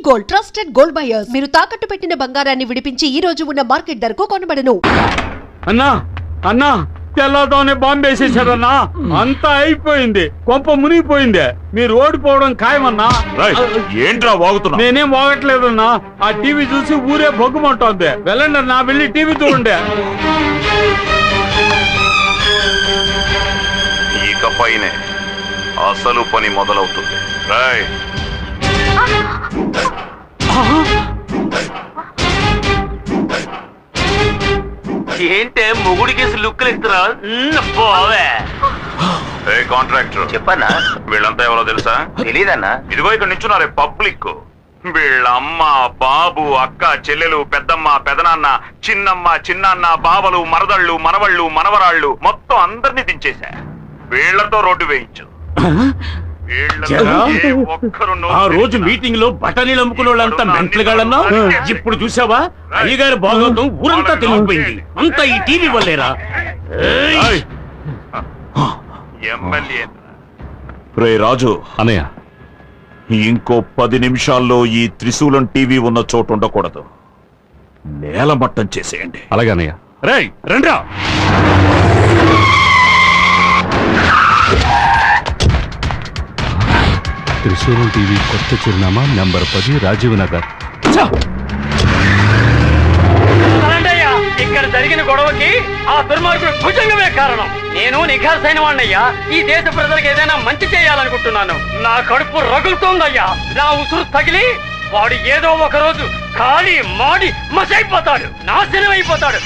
Gold trusted gold buyers. మీరు తాకట్టు పెట్టిన బంగారాన్ని విడిపించి ఈ రోజు ఉన్న మార్కెట్ ధరకు కొనబడను. అన్నా అన్నా తెల్లతోనే బాంబు వేసేసారన్నా, అంతా అయిపోయింది, కొంప మునిగిపోయింది. మీరు ఓడిపోవడం ఖాయమన్నా. ఏంట్రా వాగుతున్నా? నేనేం వాగట్లేదన్నా, ఆ టీవీ చూసి ఊరే బొగ్గుమంటోంది. వెళ్ళండి అన్నా, వెళ్ళి టీవీ చూడండి. ఇకపైనే అసలు పని మొదలవుతుంది. రాయ్ ఏంటే మొగుడికేసి లుక్కులు ఇస్తున్నా? కాంట్రాక్టర్ చెప్పన్నా. వీళ్ళంతా ఎవరో తెలుసా? తెలీదన్నా. ఇదిగో ఇక్కడ నించున్నారే పబ్లిక్. వీళ్ళ అమ్మ, బాబు, అక్క, చెల్లెలు, పెద్దమ్మ, పెదనాన్న, చిన్నమ్మ, చిన్నాన్న, బావలు, మరదళ్ళు, మనవళ్ళు, మనవరాళ్ళు మొత్తం అందరినీ దించేశా. వీళ్లతో రోడ్డు వేయించు. ఆ రోజు మీటింగ్ లో బఠానీలు అమ్ముకునే వాళ్ళంతా మెంట్లుగాళ్ళన్నా, ఇప్పుడు చూసావా అయ్యగారి భాగవతం ఊరంతా తెలిసిపోయింది. అంతా ఈ టీవీ వల్లేరా. ఎమ్మెల్యే రే రాజు అన్నయ్య, ఇంకో 10 నిమిషాల్లో ఈ త్రిశూలం టీవీ ఉన్న చోటు ఉండకూడదు. నేలమట్టం చేసేయండి. అలాగే అన్నయ్య. రేయ్ రండ్రా. త్రిశూలం టీవీ కొత్త చిరునామా నంబర్ 10 రాజీవ్ నగర్. ఇక్కడ జరిగిన గొడవకి ఆ దుర్మార్గుడు భుజంగమే కారణం. నేను నిఖార్సైన వాణ్ణయ్యా. ఈ దేశ ప్రజలకు ఏదైనా మంచి చేయాలనుకుంటున్నాను. నా కడుపు రగులుతోందయ్యా. నా ఉసురు తగిలి వాడు ఏదో ఒక రోజు ఖాళీ మాడి మసైపోతాడు, నాశనం అయిపోతాడు.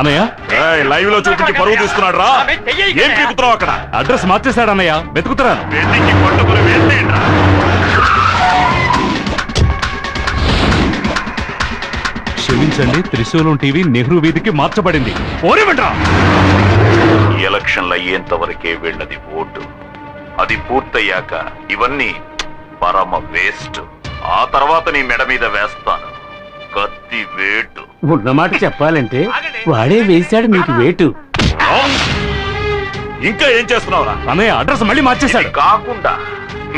అన్నయ్య, లైవ్ లో చూపించి పరువు తీసుకున్నాడు రా. ఏం పీకుతున్నావు అక్కడ? అడ్రస్ మార్చేశాడు అన్నయ్య, వెతుకుతున్నాను. క్షమించండి, త్రిశూలం టీవీ నెహ్రూ వీధికి మార్చబడింది. ఎలక్షన్లు అయ్యేంత వరకే వీళ్ళది ఓటు. అది పూర్తయ్యాక ఇవన్నీ పరమ వేస్ట్. ఆ తర్వాత నీ మెడ మీద వేస్తాను కత్తి వేటు. ఉన్నమాట చెప్పాలంటే వాడే వేశాడు మీకు వేటు. ఇంకా ఏం చేస్తున్నావురా? అన్నయ్య, అడ్రస్ మళ్ళీ మార్చేశాడు. కాకుండా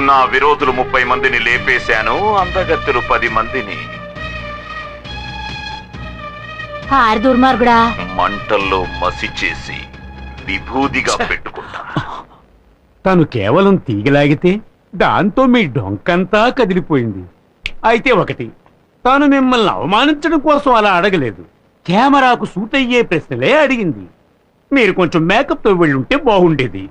నా విరోధులు 30 మందిని లేపేశాను, అందగత్తెలు 10 మందిని. దుర్మార్గుడా, మంటల్లో మసి చేసి విభూదిగా పెట్టుకుంటా. తను కేవలం తీగలాగితే దాంతో మీ డొంకంతా కదిలిపోయింది. అయితే ఒకటి, తాను మిమ్మల్ని అవమానించడం కోసం అలా అడగలేదు, కెమెరాకు సూట్ అయ్యే ప్రశ్నలే అడిగింది. మీరు కొంచెం మేకప్ తో వెళ్ళుంటే బాగుండేది.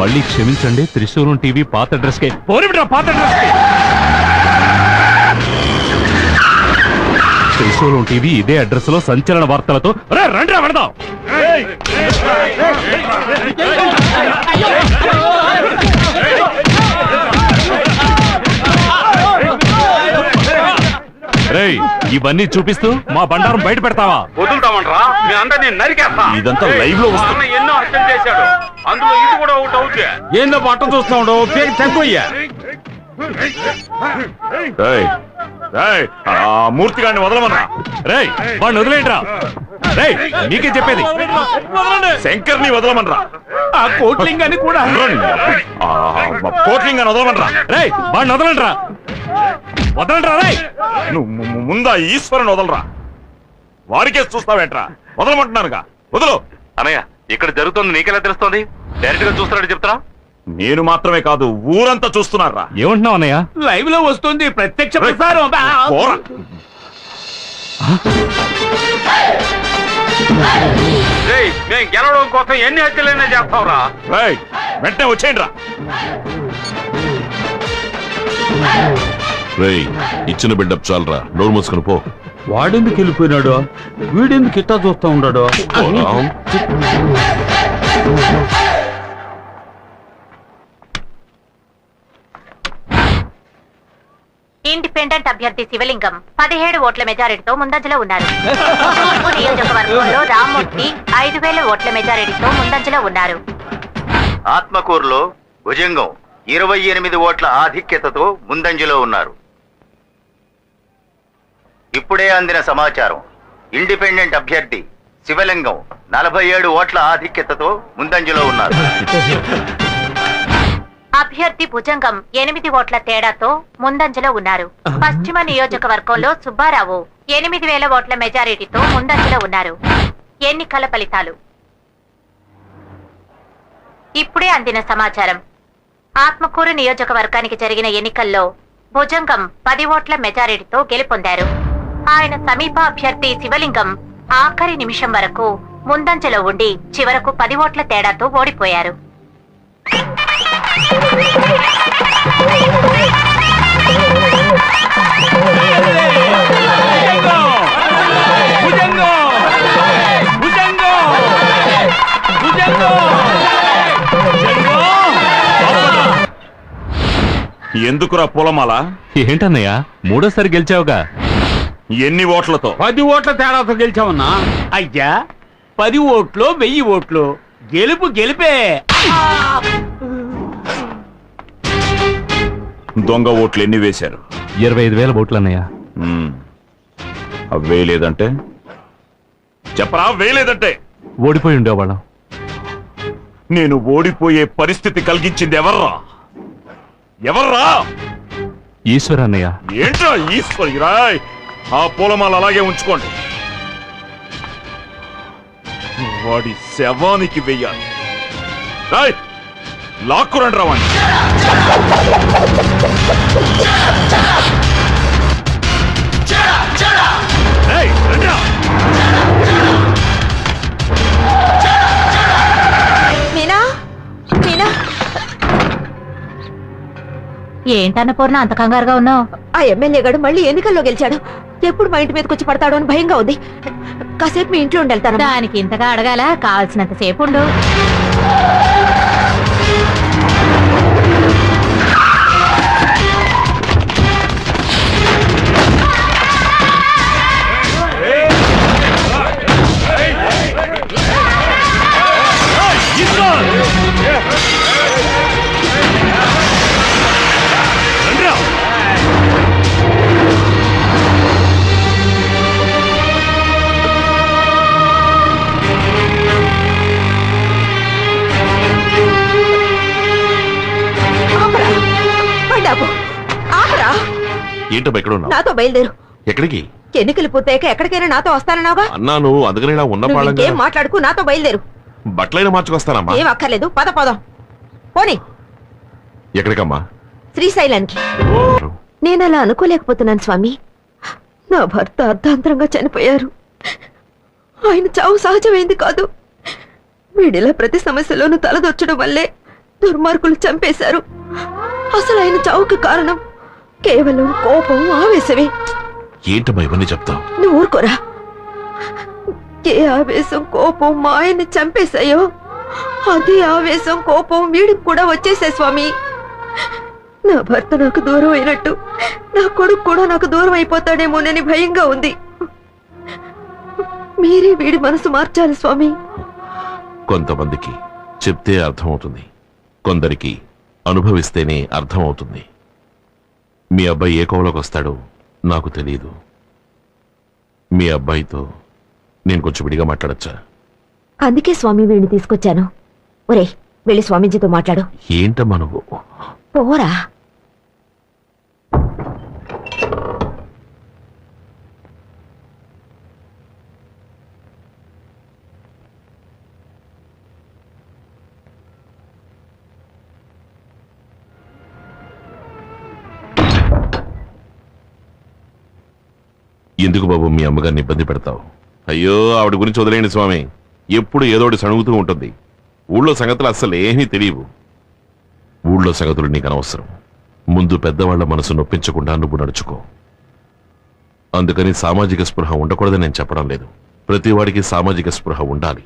మళ్ళీ క్షమించండి, త్రిశూలం టీవీ పాత అడ్రస్ కే. పాత అడ్రస్ కే. త్రిశూలం టీవీ ఇదే అడ్రస్ లో సంచలన వార్తలతో రండి వెళదాం. రేయ్, ఇవన్నీ చూపిస్తూ మా బండారం బయట పెడతావా? వదులుతామంటారా? మీ అందరినీ నరికేస్తా. ఇదంతా లైవ్ లో వస్తుంది. ఎన్నో హత్యలు చేశాడు, అందులో ఇది కూడా ఒకటి అవుతుంది. ఏందో పట్టం చూస్తా ఉండవు, చనిపోయా. మూర్తి గారిని వదలమన్నా. రేయ్, వాడిని వదిలేంట్రా. రేయ్, నీకే చెప్పేది. శంకర్ని వదలమనరా. ఆ కోట్లింగాన్ని కూడా. కోట్లింగాన్ని వదలమనరా. రేయ్, వాడిని వదలంట్రా. వదలంట్రా. రేయ్, నువ్వు ముందా ఈశ్వరుని వదలరా. వారికే చూస్తావేంట్రా? వదలమంటున్నానుగా, వదలు. అన్నయ్య, ఇక్కడ జరుగుతుంది నీకెలా తెలుస్తోంది? డైరెక్ట్ గా చూస్తున్నాడు చెప్తారా? నేను మాత్రమే కాదు, ఊరంతా చూస్తున్నారా. ఏమంటున్నావు అన్నయ్య? లైవ్ లో వస్తుంది ప్రత్యక్ష ప్రసారం. మేము గెలవడం కోసం ఎన్ని హత్యలైనా చేస్తావురా. వెంటనే వచ్చేయండి రా. ఇచ్చిన బిల్డప్ చాలరా, నోరు మూసుకుని పో. వాడెందుకు వెళ్ళిపోయినాడు? వీడెందుకు ఇట్టా చూస్తా ఉన్నాడు? ఇండిపెండెంట్ అభ్యర్థి శివలింగం 17 ఓట్ల మెజారిటీతో ముందంజలో ఉన్నారు. నియోజకవర్గంలో రామ్మూర్తి 5000 ఓట్ల మెజారిటీతో ముందంజలో ఉన్నారు. ఆత్మకూరులో భుజంగం 28 ఓట్ల ఆధిక్యతతో ముందంజలో ఉన్నారు. ఇప్పుడే అందిన సమాచారం, ఇండిపెండెంట్ అభ్యర్థి శివలింగం 47 ఓట్ల ఆధిక్యతతో ముందంజలో ఉన్నారు. అభ్యర్థి భుజంగం 8 ఓట్ల తేడాతో ముందంజలో ఉన్నారు. పశ్చిమ నియోజకవర్గంలో సుబ్బారావు 8,000 ఓట్ల మెజారిటీతో ముందంజలో ఉన్నారు. ఎన్నికల ఫలితాలు ఇప్పుడే అందిన సమాచారం. ఆత్మకూరు నియోజకవర్గానికి జరిగిన ఎన్నికల్లో భుజంగం 10 ఓట్ల మెజారిటీతో గెలుపొందారు. ఆయన సమీప అభ్యర్థి శివలింగం ఆఖరి నిమిషం వరకు ముందంజలో ఉండి చివరకు 10 ఓట్ల తేడాతో ఓడిపోయారు. ఎందుకురా పూలమాల? ఏంటన్నయ్య మూడోసారి గెలిచావుగా? ఎన్ని ఓట్లతో? 10 ఓట్ల తేడాతో గెలిచామన్నా. అయ్యా 10 ఓట్లు 1000 ఓట్లు గెలుపు గెలిపే. దొంగ ఓట్లు ఎన్ని వేశారు? 25,000 ఓట్లు అన్నయ్య. అవి వేయలేదంటే చెప్పరా? వేయలేదంటే ఓడిపోయి ఉండేవాళ్ళం. నేను ఓడిపోయే పరిస్థితి కలిగించింది ఎవర్రా? ఎవర్రా? ఈశ్వర్ అన్నయ్య. ఏంట్రా ఈశ్వరి రాయ్? ఆ పూలమాల అలాగే ఉంచుకోండి. వాడి శవానికి వెయ్యాలి. రాయ్ లాక్కురండి రావండి. మీనా మీనా ఏంటన్నపూర్ణ అంత కంగారుగా ఉన్నావు? ఆ ఎమ్మెల్యే గారు మళ్ళీ ఎన్నికల్లో గెలిచాడు. ఎప్పుడు మా ఇంటి మీదకి వచ్చి పడతాడో అని భయంగా ఉంది. కాసేపు మీ ఇంట్లో వెళ్తాను. దానికి ఇంతగా అడగాల? కావాల్సినంత సేపు ఉండు. ఏంటమ్మా ఎక్కడ ఉన్నావు? నాతో బయలుదేరు. ఎక్కడికి? ఎన్నికలు పూర్తయ్యాక ఎక్కడికైనా నాతో వస్తానన్నావుగా. అన్నాను, అందుకని ఇలా ఉన్న నువ్వు పాడంగా ఇంకేం మాట్లాడుకు, నాతో బయలుదేరు. బట్టలైనా మార్చుకొస్తానమ్మా. ఏం అక్కర్లేదు, పద పదం. పోనీ. ఎక్కడికమ్మా? శ్రీశైలానికి. నేను అలా అనుకోలేకపోతున్నాను స్వామి. నా భర్త అర్ధాంతరంగా చనిపోయారు. ఆయన చావు సహజమైంది కాదు. వీడిలా ప్రతి సమస్యలోనూ తలదొచ్చడం వల్లే దుర్మార్గులు చంపేశారు. అసలు ఆయన చావుకి కారణం కేవలం కోపం, ఆవేశమే. ఏంటమ్మా ఇవన్నీ చెప్తావు? నువ్వు ఊరుకోరా. ఏ ఆవేశం కోపం మా ఆయన్ని చంపేశాయో అదే ఆవేశం కోపం వీడికి కూడా వచ్చేసే స్వామి. నా భర్త నాకు దూరం అయినట్టు నా కొడుకు కూడా నాకు దూరం అయిపోతాడేమోనని భయంగా ఉంది. మీరే వీడి మనసు మార్చాలి స్వామి. కొంతమందికి చెప్తే అర్థమవుతుంది, కొందరికి అనుభవిస్తేనే అర్థమవుతుంది. మీ అబ్బాయి ఏ కోవలోకి వస్తాడో నాకు తెలియదు. మీ అబ్బాయితో నేను కొంచెం విడిగా మాట్లాడచ్చా? అందుకే స్వామి వీడిని తీసుకొచ్చాను. ఒరే వెళ్ళి స్వామీజీతో మాట్లాడు. ఏంటమ్మా నువ్వు? పోరా. ఎందుకు బాబు మీ అమ్మగారిని ఇబ్బంది పెడతావు? అయ్యో ఆవిడ గురించి వదిలేండి స్వామి. ఎప్పుడు ఏదోటి సణుగుతూ ఉంటుంది. ఊళ్ళో సంగతులు అస్సలు ఏమీ తెలియవు. ఊళ్ళో సంగతులు నీకు అనవసరం. ముందు పెద్దవాళ్ల మనసు నొప్పించకుండా నువ్వు నడుచుకో. అందుకని సామాజిక స్పృహ ఉండకూడదని నేను చెప్పడం లేదు. ప్రతివాడికి సామాజిక స్పృహ ఉండాలి.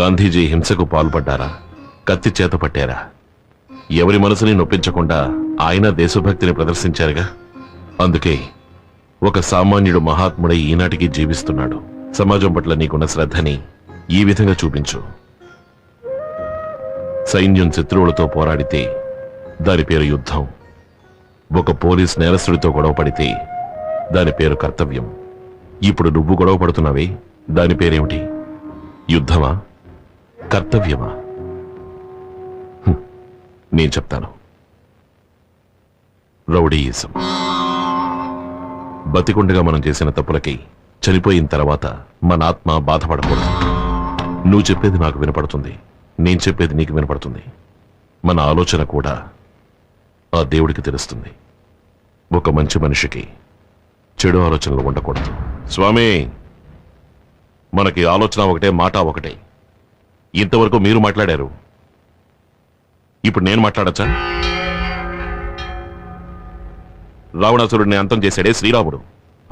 గాంధీజీ హింసకు పాల్పడ్డారా? కత్తి చేత పట్టారా? ఎవరి మనసుని నొప్పించకుండా ఆయన దేశభక్తిని ప్రదర్శించారుగా. అందుకే ఒక సామాన్యుడు మహాత్ముడై ఈనాటికి జీవిస్తున్నాడు. సమాజం పట్ల నీకున్న శ్రద్ధని ఈ విధంగా చూపించు. సైన్యం శత్రువులతో పోరాడితే దాని పేరు యుద్ధం. ఒక పోలీస్ నేరస్తుడితో గొడవ పడితే దాని పేరు కర్తవ్యం. ఇప్పుడు నువ్వు గొడవ పడుతున్నావే, దాని పేరేమిటి? యుద్ధమా, కర్తవ్యమా? నేను చెప్తాను. రౌడీయిజం. బతికుండగా మనం చేసిన తప్పులకి చనిపోయిన తర్వాత మన ఆత్మ బాధపడకూడదు. నువ్వు చెప్పేది నాకు వినపడుతుంది, నేను చెప్పేది నీకు వినపడుతుంది. మన ఆలోచన కూడా ఆ దేవుడికి తెలుస్తుంది. ఒక మంచి మనిషికి చెడు ఆలోచనలు ఉండకూడదు. స్వామి, మనకి ఆలోచన ఒకటే, మాట ఒకటే. ఇంతవరకు మీరు మాట్లాడారు, ఇప్పుడు నేను మాట్లాడచ్చా? రావణాసురుడిని అంతం చేశాడే శ్రీరాముడు,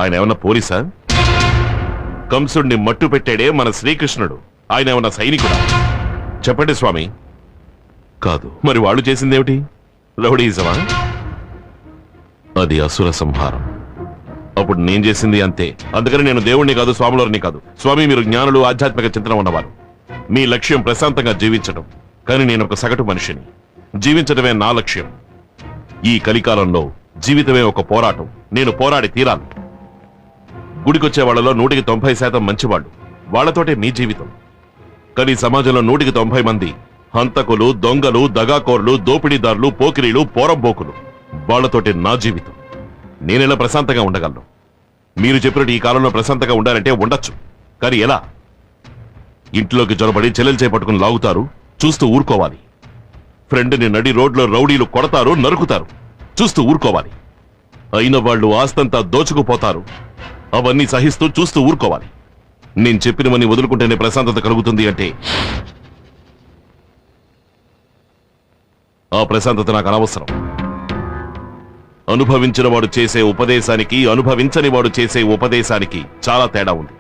ఆయన ఏమన్నా పోలీసా? కంసుడిని మట్టు పెట్టాడే మన శ్రీకృష్ణుడు, ఆయన ఏమన్నా సైనికుడా? చెప్పండి స్వామి. కాదు. మరి వాళ్ళు చేసిందేమిటి? రౌడీయిజమా? అది అసుర సంహారం. అప్పుడు నేను చేసింది అంతే. అందుకని నేను దేవుణ్ణి కాదు, స్వాములవారిని కాదు. స్వామి, మీరు జ్ఞానులు, ఆధ్యాత్మిక చింతన ఉన్నవారు. మీ లక్ష్యం ప్రశాంతంగా జీవించడం. కానీ నేను ఒక సగటు మనిషిని. జీవించడమే నా లక్ష్యం. ఈ కలికాలంలో జీవితమే ఒక పోరాటం. నేను పోరాడి తీరాలి. గుడికొచ్చే వాళ్లలో 190% మంచివాళ్ళు. వాళ్లతోటే మీ జీవితం. కానీ సమాజంలో 190 మంది హంతకులు, దొంగలు, దగాకోర్లు, దోపిడీదారులు, పోకిరీలు, పోరంబోకులు. వాళ్లతోటే నా జీవితం. నేనెలా ప్రశాంతంగా ఉండగలను? మీరు చెప్పినట్టు ఈ కాలంలో ప్రశాంతంగా ఉండాలంటే ఉండొచ్చు. కానీ ఎలా? ఇంట్లోకి జొరబడి చెల్లెలు చేపట్టుకుని లాగుతారు, చూస్తూ ఊరుకోవాలి. ఫ్రెండ్ని నడి రోడ్లో రౌడీలు కొడతారు, నరుకుతారు, చూస్తూ ఊరుకోవాలి. అయిన వాళ్ళు ఆస్తంతా దోచుకుపోతారు, అవన్నీ సహిస్తూ చూస్తూ ఊరుకోవాలి. నేను చెప్పినవన్నీ వదులుకుంటేనే ప్రశాంతత కలుగుతుంది అంటే ఆ ప్రశాంతత నాకు అనవసరం. అనుభవించిన వాడు చేసే ఉపదేశానికి, అనుభవించని వాడు చేసే ఉపదేశానికి చాలా తేడా ఉంది.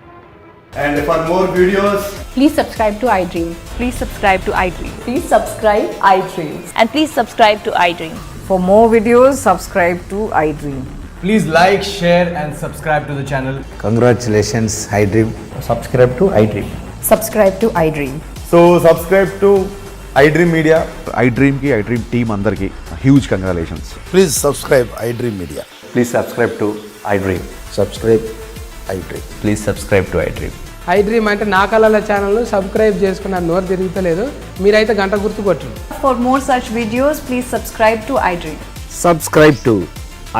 And for more videos, please subscribe to iDream. Please subscribe to iDream. Please subscribe iDream. And please subscribe to iDream. For more videos, subscribe to iDream. please like, share and subscribe to the channel. Congratulations, iDream. Subscribe to iDream. Subscribe to iDream. So subscribe to iDream Media. iDream ki iDream team andarki huge congratulations. Please subscribe iDream Media. Please subscribe to iDream. Subscribe iDream. Please subscribe to iDream. iDream అంటే నా కళల channel subscribe చేసుకున్న నోరు తిరుగుతలేదు, మీరైతే గంట గుర్తు కొట్టండి. For more such videos, please subscribe to iDream. Subscribe to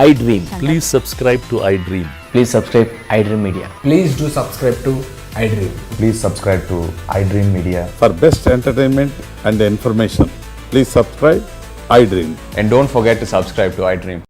iDream. Please subscribe to iDream. Please subscribe iDream Media. Please do subscribe to iDream. Please subscribe to iDream Media. For best entertainment and information, please subscribe iDream. And don't forget to subscribe to iDream.